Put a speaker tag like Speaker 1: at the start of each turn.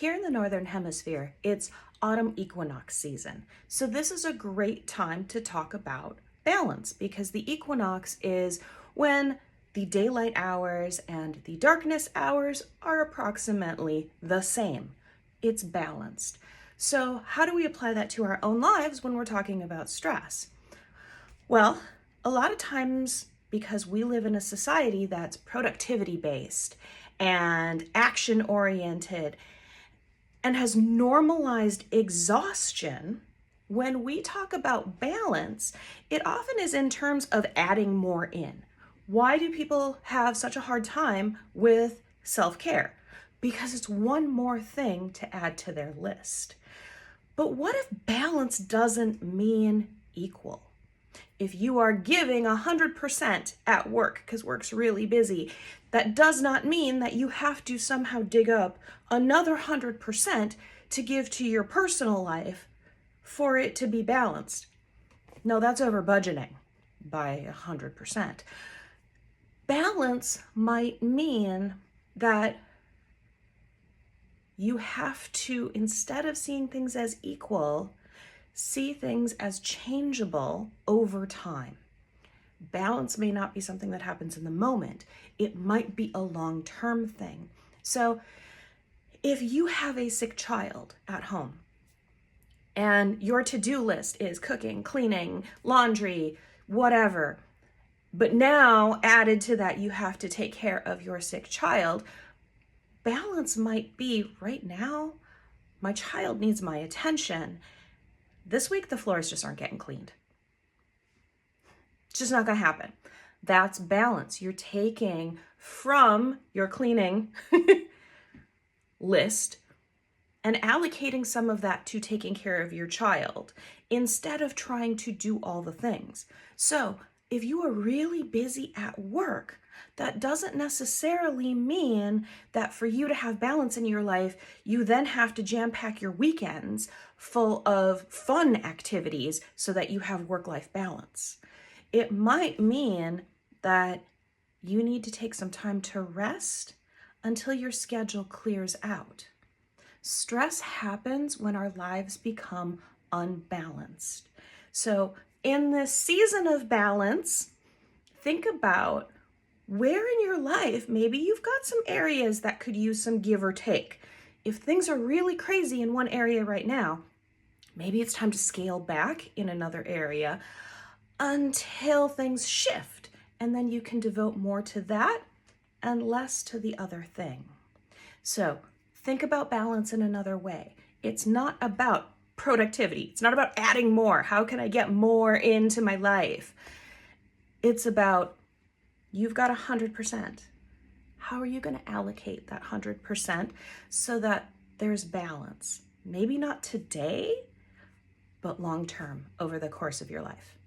Speaker 1: Here in the Northern Hemisphere, it's autumn equinox season. So this is a great time to talk about balance because the equinox is when the daylight hours and the darkness hours are approximately the same. It's balanced. So how do we apply that to our own lives when we're talking about stress? Well, a lot of times because we live in a society that's productivity based and action oriented and has normalized exhaustion, when we talk about balance, it often is in terms of adding more in. Why do people have such a hard time with self-care? Because it's one more thing to add to their list. But what if balance doesn't mean equal? If you are giving 100% at work because work's really busy, that does not mean that you have to somehow dig up another 100% to give to your personal life for it to be balanced. No, that's over budgeting by 100%. Balance might mean that you have to, instead of seeing things as equal, see things as changeable over time. Balance may not be something that happens in the moment. It might be a long-term thing. So if you have a sick child at home and your to-do list is cooking, cleaning, laundry, whatever, but now added to that, you have to take care of your sick child, balance might be right now, my child needs my attention. This week, the floors just aren't getting cleaned. It's just not going to happen. That's balance. You're taking from your cleaning list and allocating some of that to taking care of your child instead of trying to do all the things. So if you are really busy at work, that doesn't necessarily mean that for you to have balance in your life, you then have to jam pack your weekends full of fun activities so that you have work-life balance. It might mean that you need to take some time to rest until your schedule clears out. Stress happens when our lives become unbalanced. So in this season of balance, think about where in your life, maybe you've got some areas that could use some give or take. If things are really crazy in one area right now, maybe it's time to scale back in another area until things shift. And then you can devote more to that and less to the other thing. So think about balance in another way. It's not about productivity. It's not about adding more. How can I get more into my life? It's about you've got 100%. How are you going to allocate that 100% so that there's balance? Maybe not today, but long term over the course of your life.